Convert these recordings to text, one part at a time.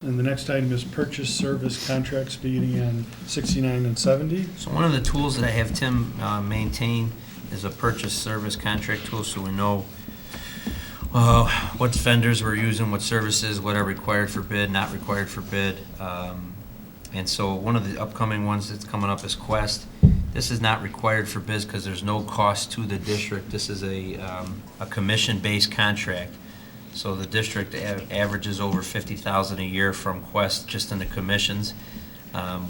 And the next item is purchase service contracts beginning on 69 and 70. So one of the tools that I have Tim maintain is a purchase service contract tool, so we know what vendors we're using, what services, what are required for bid, not required for bid. And so one of the upcoming ones that's coming up is Quest. This is not required for bids because there's no cost to the district. This is a commission-based contract. So the district averages over $50,000 a year from Quest just in the commissions.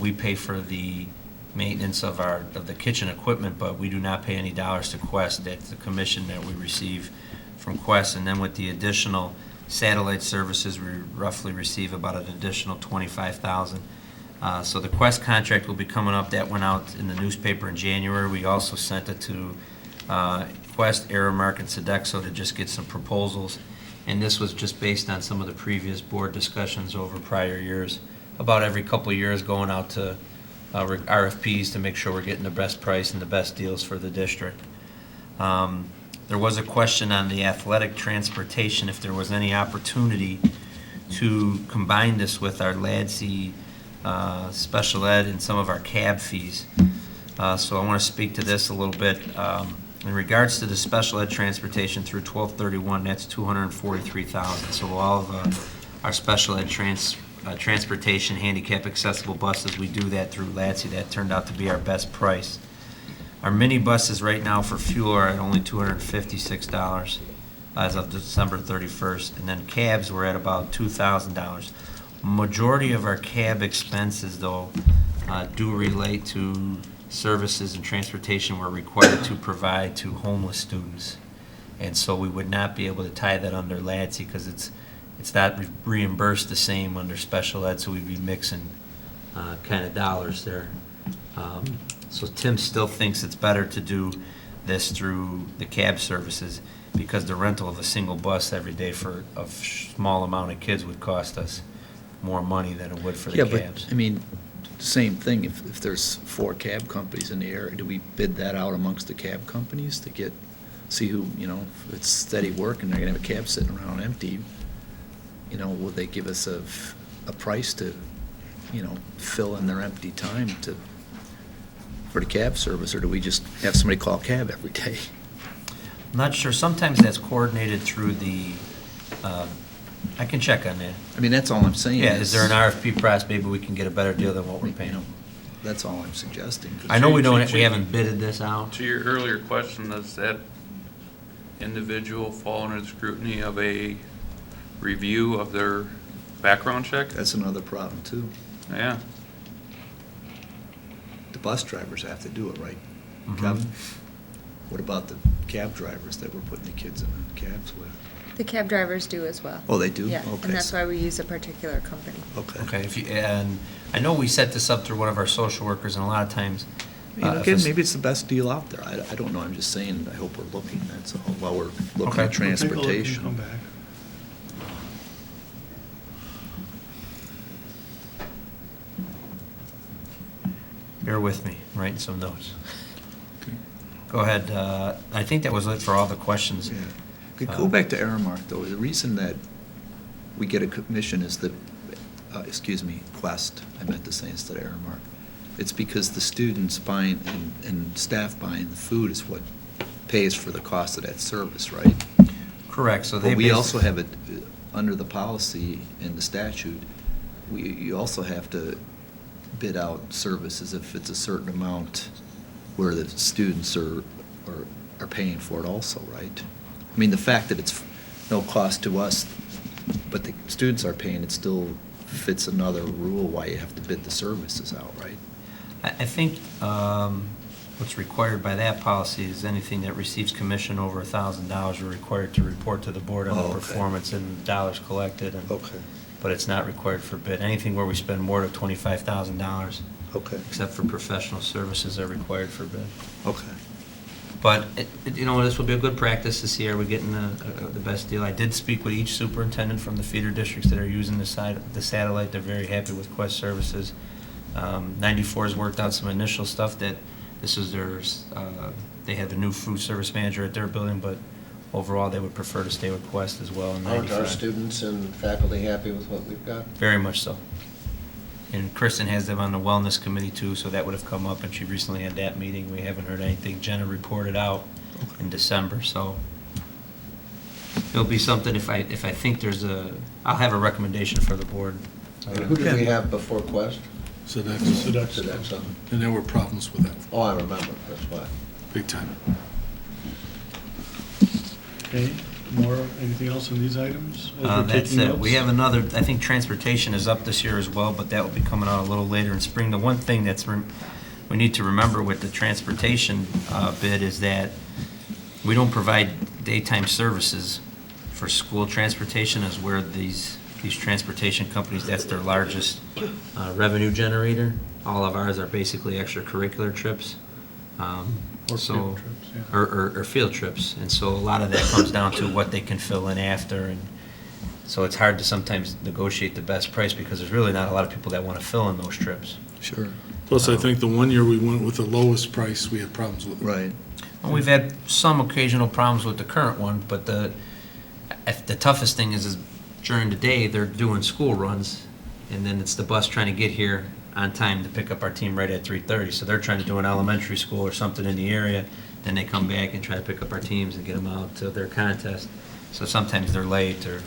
We pay for the maintenance of the kitchen equipment, but we do not pay any dollars to Quest. That's the commission that we receive from Quest. And then with the additional satellite services, we roughly receive about an additional $25,000. So the Quest contract will be coming up. That went out in the newspaper in January. We also sent it to Quest, Aramark, and Sodexo to just get some proposals. And this was just based on some of the previous board discussions over prior years, about every couple of years going out to RFPs to make sure we're getting the best price and the best deals for the district. There was a question on the athletic transportation, if there was any opportunity to combine this with our LADC special ed and some of our cab fees. So I want to speak to this a little bit. In regards to the special ed transportation through 12/31, that's $243,000. So all of our special ed transportation, handicap accessible buses, we do that through LADC. That turned out to be our best price. Our mini buses right now for fuel are at only $256 as of December 31st, and then cabs were at about $2,000. Majority of our cab expenses, though, do relate to services and transportation we're required to provide to homeless students. And so we would not be able to tie that under LADC because it's not reimbursed the same under special ed, so we'd be mixing kind of dollars there. So Tim still thinks it's better to do this through the cab services because the rental of a single bus every day for a small amount of kids would cost us more money than it would for the cabs. But, I mean, same thing, if there's 4 cab companies in the area, do we bid that out amongst the cab companies to see who, if it's steady work and they're gonna have a cab sitting around empty, will they give us a price to, fill in their empty time for the cab service, or do we just have somebody call cab every day? I'm not sure. Sometimes that's coordinated through the, I can check on that. I mean, that's all I'm saying. Yeah, is there an RFP process? Maybe we can get a better deal than what we're paying. That's all I'm suggesting. I know we haven't bidded this out. To your earlier question, does that individual fall under the scrutiny of a review of their background check? That's another problem, too. Yeah. The bus drivers have to do it, right, Mhm. Kevin? What about the cab drivers that we're putting the kids in the cabs with? The cab drivers do as well. Oh, they do? Yeah, Okay. and that's why we use a particular company. Okay. Okay, and I know we set this up through one of our social workers, and a lot of times. Again, maybe it's the best deal out there. I don't know. I'm just saying, I hope we're looking, that's all, while we're looking Okay. at transportation. We'll take a look and come back. Bear with me, I'm writing some notes. Go ahead. I think that was it for all the questions. Yeah. Okay, go back to Aramark, though. The reason that we get a commission is that, Quest, I meant to say instead of Aramark. It's because the students buying and staff buying the food is what pays for the cost of that service, right? Correct, so they. But we also have it, under the policy in the statute, you also have to bid out services if it's a certain amount where the students are paying for it also, right? I mean, the fact that it's no cost to us, but the students are paying, it still fits another rule why you have to bid the services out, right? I think what's required by that policy is anything that receives commission over $1,000 are required to report to the board on the Okay. performance and dollars collected. Okay. But it's not required for bid. Anything where we spend more than $25,000, Okay. except for professional services, are required for bid. Okay. But, this will be a good practice to see, are we getting the best deal? I did speak with each superintendent from the feeder districts that are using the satellite. They're very happy with Quest services. 94 has worked out some initial stuff that this is they have a new food service manager at their building, but overall, they would prefer to stay with Quest as well in Aren't our 95. students and faculty happy with what we've got? Very much so. And Kristen has them on the wellness committee too, so that would have come up, and she recently had that meeting. We haven't heard anything. Jenna reported out in December, so it'll be something, if I think there's I'll have a recommendation for the board. And who did we have before Quest? Sodexo. And there were problems with that, Oh, I remember, that's why. big time. Okay, anything else on these items? as we're That's taking it. We notes? have another, I think transportation is up this year as well, but that will be coming out a little later in spring. The one thing we need to remember with the transportation bid is that we don't provide daytime services for school transportation, is where these transportation companies, that's their largest revenue generator. All of ours are basically extracurricular trips. Or So- field trips, yeah. or field trips, and so a lot of that comes down to what they can fill in after, and so it's hard to sometimes negotiate the best price, because there's really not a lot of people that want to fill in those trips. Sure. Plus, I think the one year we went with the lowest price, we had problems with it. Right. Well, we've had some occasional problems with the current one, but the toughest thing is during the day, they're doing school runs, and then it's the bus trying to get here on time to pick up our team right at 3:30. So they're trying to do an elementary school or something in the area, then they come back and try to pick up our teams and get them out to their contest. So sometimes they're late, or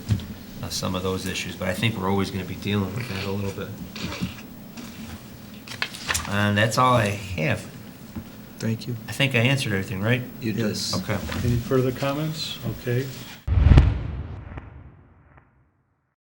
some of those issues, but I think we're always going to be dealing with that a little bit. And that's all I have. Thank you. I think I answered everything, right? You did. Okay. Any further comments? Okay.